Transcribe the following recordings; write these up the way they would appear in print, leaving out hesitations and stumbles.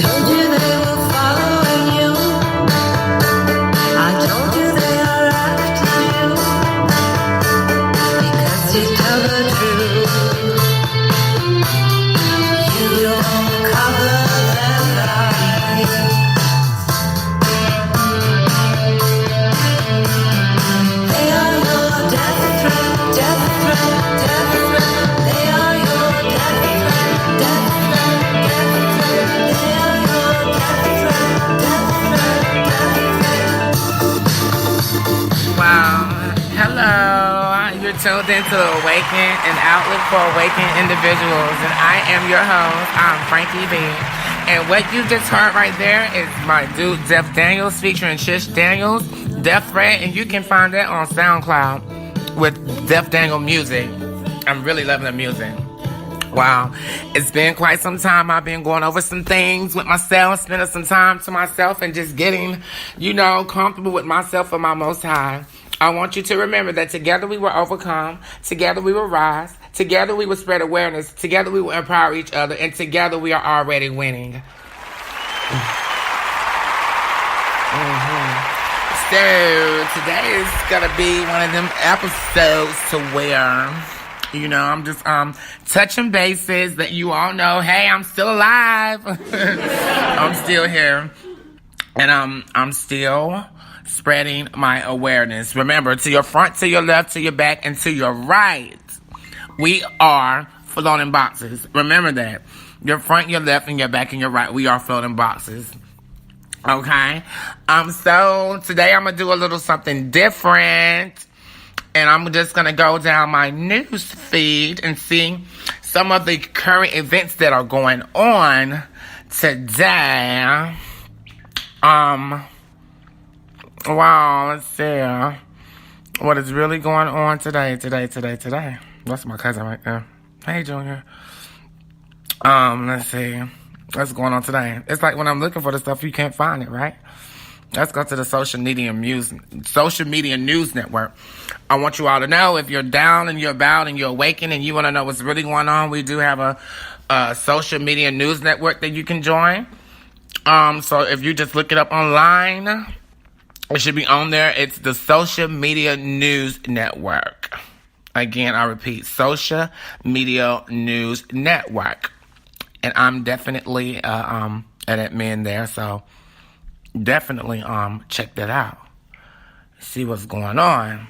told you they were following you. I told you they are after you. Because you tell the truth. You don't cover their lies. They are your death threat, death threat, death threat. They are your death threat, death threat, death threat. They are your death threat, death threat, death threat. Wow. Hello. You're tuned into the Awaken, an outlet for awakened individuals. And I am your host. I'm Frankie B. And what you just heard right there is my dude, Def Daniels, featuring Shish Daniels, Death Threat. And you can find that on SoundCloud with Def Daniel Music. I'm really loving the music. Wow. It's been quite some time. I've been going over some things with myself, spending some time to myself and just getting, comfortable with myself and my Most High. I want you to remember that together we will overcome, together we will rise, together we will spread awareness, together we will empower each other, and together we are already winning. So today is going to be one of them episodes to where... I'm just touching bases that you all know, hey, I'm still alive. I'm still here. And I'm still spreading my awareness. Remember, to your front, to your left, to your back, and to your right, we are floating boxes. Remember that. Your front, your left, and your back, and your right, we are floating boxes. Okay? So today I'm going to do a little something different. And I'm just going to go down my news feed and see some of the current events that are going on today. Wow, let's see. What is really going on today? That's my cousin right there. Hey, Junior. Let's see. What's going on today? It's like when I'm looking for the stuff, you can't find it, right? Let's go to the social media news network. I want you all to know if you're down and you're about and you're awakened and you want to know what's really going on, we do have a social media news network that you can join. So if you just look it up online, it should be on there. It's the Social Media News Network. Again, I repeat, Social Media News Network. And I'm definitely an admin there, so definitely check that out. See what's going on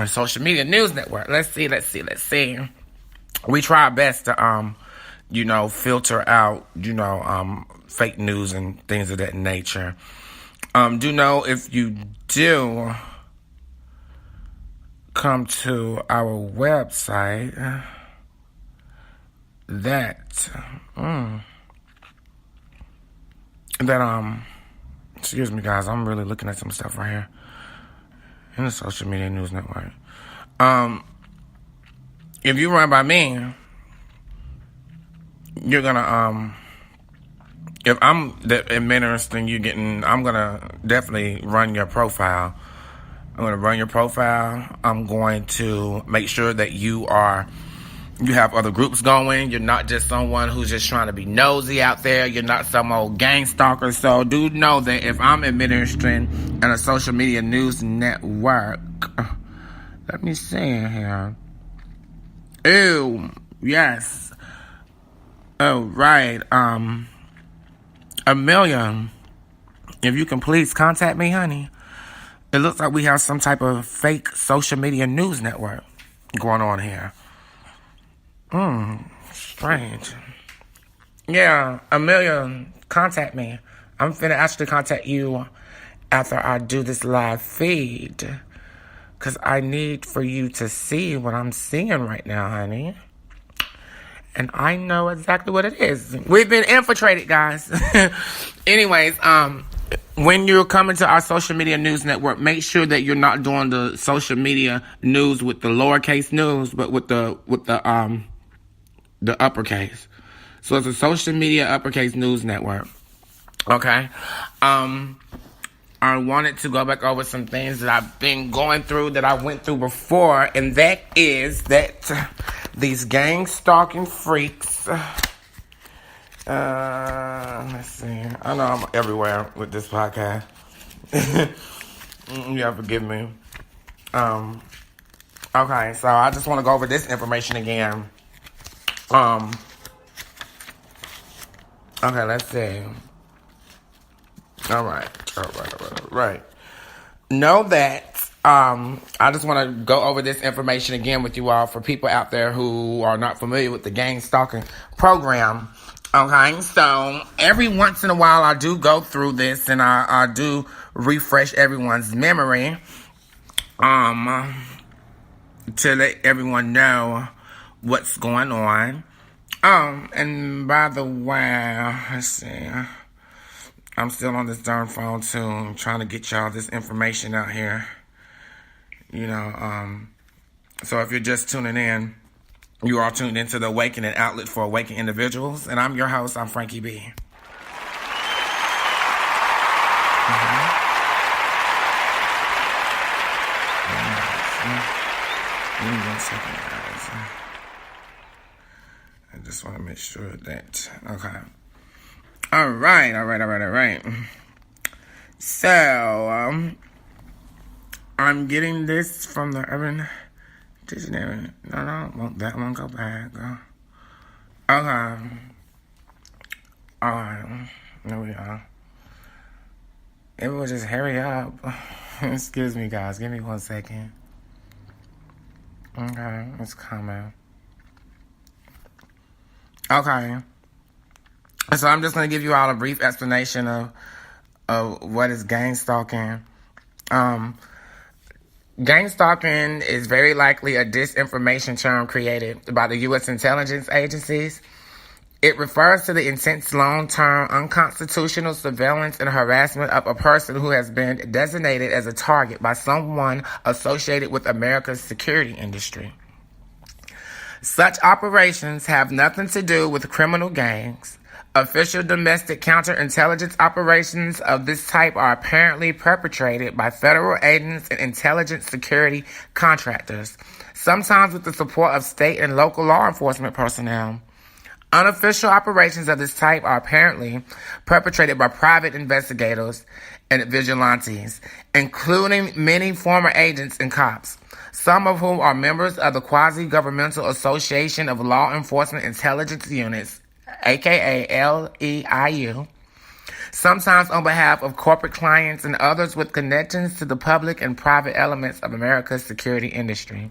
Social Media News Network. Let's see. We try our best to filter out fake news and things of that nature. Do know if you do come to our website that excuse me, guys. I'm really looking at some stuff right here in the Social Media News Network. If you run by me, you're gonna if I'm the administering you getting, I'm gonna definitely run your profile. I'm gonna run your profile. I'm going to make sure that you have other groups going. You're not just someone who's just trying to be nosy out there. You're not some old gang stalker. So do know that if I'm administering in a social media news network, let me see here. Ew, yes. Oh, right. Amelia, if you can please contact me, honey. It looks like we have some type of fake social media news network going on here. Strange. Yeah, Amelia, contact me. I'm finna actually contact you after I do this live feed. Because I need for you to see what I'm seeing right now, honey. And I know exactly what it is. We've been infiltrated, guys. Anyways, when you're coming to our social media news network, make sure that you're not doing the social media news with the lowercase news, but with the uppercase. So it's a social media uppercase news network. Okay. I wanted to go back over some things that I've been going through that I went through before, and that is that these gang stalking freaks Let's see. I know I'm everywhere with this podcast. You have to forgive me. Okay, so I just want to go over this information again. Okay, let's see. All right. Know that I just want to go over this information again with you all for people out there who are not familiar with the gang stalking program. Okay, so every once in a while I do go through this and I do refresh everyone's memory to let everyone know what's going on. And by the way, let's see. I'm still on this darn phone too. I'm trying to get y'all this information out here. So if you're just tuning in, you are tuned into the Awakening Outlet for Awakened Individuals. And I'm your host, I'm Frankie B. Give me 1 second, guys. I just want to make sure that, okay. All right. So, I'm getting this from the Urban Dictionary. No, that one go back. Okay. All right. There we are. It will just hurry up. Excuse me, guys. Give me 1 second. Okay, it's coming. Okay. So I'm just going to give you all a brief explanation of what is gang stalking. Gang stalking is very likely a disinformation term created by the U.S. intelligence agencies. It refers to the intense, long-term, unconstitutional surveillance and harassment of a person who has been designated as a target by someone associated with America's security industry. Such operations have nothing to do with criminal gangs. Official domestic counterintelligence operations of this type are apparently perpetrated by federal agents and intelligence security contractors, sometimes with the support of state and local law enforcement personnel. Unofficial operations of this type are apparently perpetrated by private investigators and vigilantes, including many former agents and cops, some of whom are members of the Quasi-Governmental Association of Law Enforcement Intelligence Units, aka LEIU, sometimes on behalf of corporate clients and others with connections to the public and private elements of America's security industry.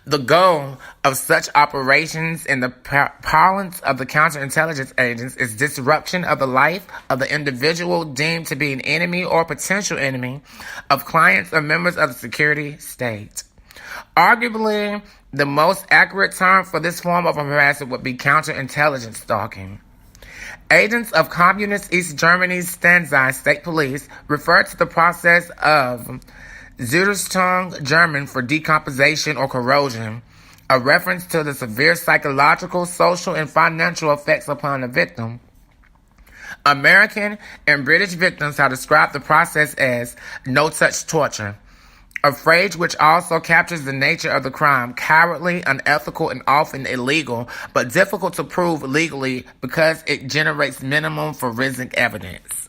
The goal of such operations in the parlance of the counterintelligence agents is disruption of the life of the individual deemed to be an enemy or potential enemy of clients or members of the security state. Arguably, the most accurate term for this form of harassment would be counterintelligence stalking. Agents of Communist East Germany's Stasi state police refer to the process of Zudertung, German for decomposition or corrosion, a reference to the severe psychological, social, and financial effects upon the victim. American and British victims have described the process as no-touch torture, a phrase which also captures the nature of the crime: cowardly, unethical, and often illegal, but difficult to prove legally because it generates minimum forensic evidence.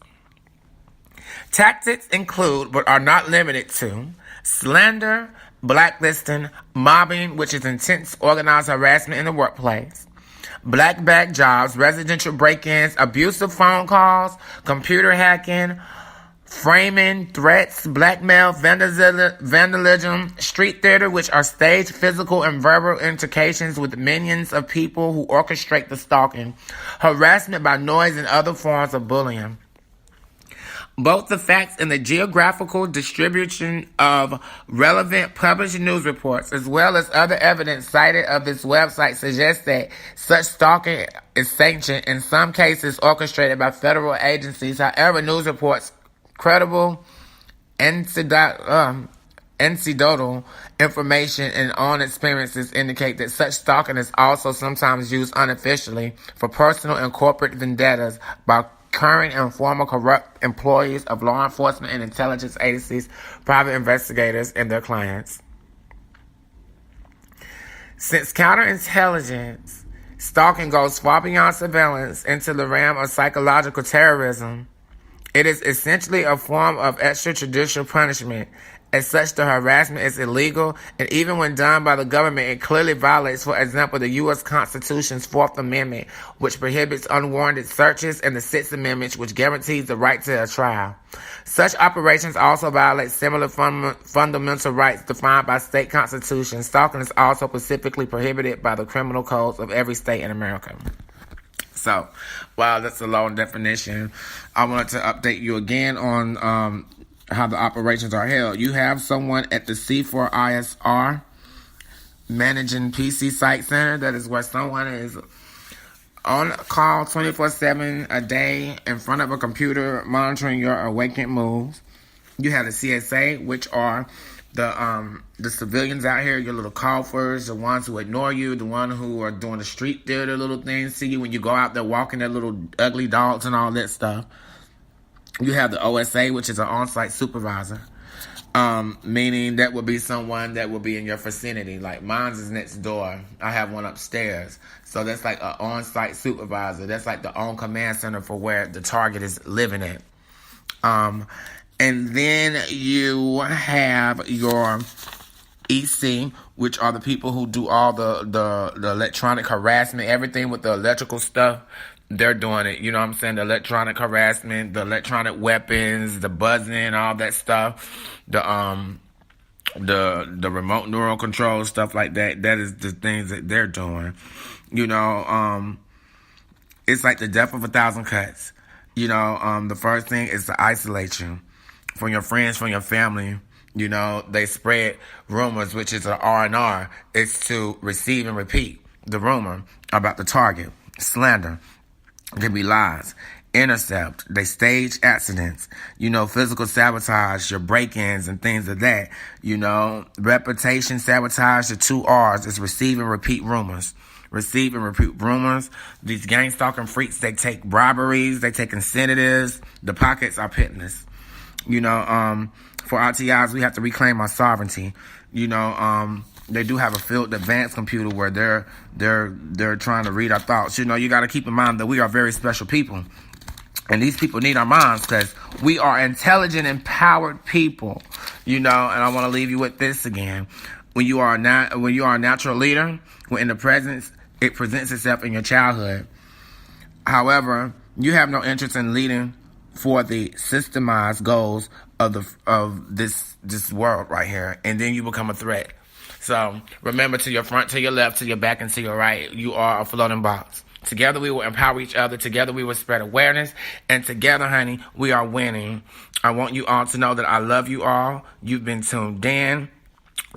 Tactics include, but are not limited to, slander, blacklisting, mobbing, which is intense organized harassment in the workplace, black bag jobs, residential break-ins, abusive phone calls, computer hacking, framing, threats, blackmail, vandalism, street theater, which are staged physical and verbal altercations with minions of people who orchestrate the stalking, harassment by noise, and other forms of bullying. Both the facts and the geographical distribution of relevant published news reports, as well as other evidence cited of this website, suggest that such stalking is sanctioned, in some cases orchestrated by federal agencies. However, news reports, credible, anecdotal information, and own experiences indicate that such stalking is also sometimes used unofficially for personal and corporate vendettas by current and former corrupt employees of law enforcement and intelligence agencies, private investigators, and their clients. Since counterintelligence Stalking goes far beyond surveillance into the realm of psychological terrorism. It is essentially a form of extrajudicial punishment. As such, the harassment is illegal, and even when done by the government, it clearly violates, for example, the U.S. Constitution's Fourth Amendment, which prohibits unwarranted searches, and the Sixth Amendment, which guarantees the right to a trial. Such operations also violate similar fundamental rights defined by state constitutions. Stalking is also specifically prohibited by the criminal codes of every state in America. So, wow, that's a long definition. I wanted to update you again on how the operations are held. You have someone at the C4ISR managing PC Site Center. That is where someone is on call 24/7 a day in front of a computer monitoring your awakened moves. You have the CSA, which are the civilians out here, your little coffers, the ones who ignore you, the ones who are doing the street theater little things, see you when you go out there walking their little ugly dogs and all that stuff. You have the OSA, which is an on-site supervisor, meaning that would be someone that will be in your vicinity. Like mine's is next door. I have one upstairs. So that's like an on-site supervisor. That's like the on-command center for where the target is living at. And then you have your EC, which are the people who do all the electronic harassment, everything with the electrical stuff. They're doing it. You know what I'm saying? The electronic harassment, the electronic weapons, the buzzing, all that stuff. The remote neural control, stuff like that. That is the things that they're doing. You know, it's like the death of 1,000 cuts. You know, the first thing is to isolate you from your friends, from your family. You know, they spread rumors, which is an R&R. It's to receive and repeat the rumor about the target. Slander. It can be lies. Intercept. They stage accidents. You know, physical sabotage, your break-ins and things of that. You know, reputation sabotage, the 2 R's is receive and repeat rumors. Receive and repeat rumors. These gang stalking freaks, they take briberies, they take incentives. The pockets are pitless. You know, for RTIs, we have to reclaim our sovereignty. You know, they do have a field advanced computer where they're trying to read our thoughts. You know, you got to keep in mind that we are very special people. And these people need our minds because we are intelligent, empowered people. You know, and I want to leave you with this again. When you are a natural leader, when in the presence, it presents itself in your childhood. However, you have no interest in leading for the systemized goals of this world right here, and then you become a threat. So remember, to your front, to your left, to your back, and to your right, you are a floating box. Together we will empower each other. Together we will spread awareness, and together, honey, we are winning. I want you all to know that I love you all. You've been tuned in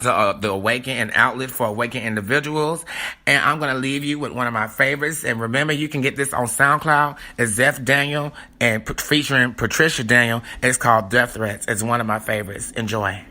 to the Awaken, an outlet for awakened individuals. And I'm going to leave you with one of my favorites. And remember, you can get this on SoundCloud. It's Zeph Daniel and featuring Patricia Daniel. It's called Death Threats. It's one of my favorites. Enjoy.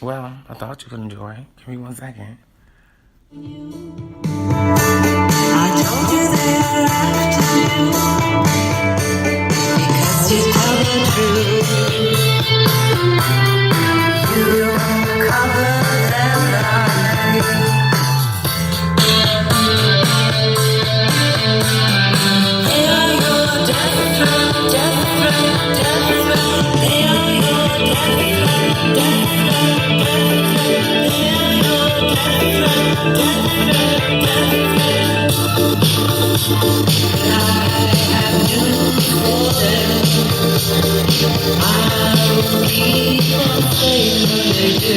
Well, I thought you could enjoy. Give me 1 second. I told you they're after you because you tell the truth. You don't cover them lies. They are your death threat, death threat, death threat. They are your death threat, death threat, death threat. I will keep on saying what they do.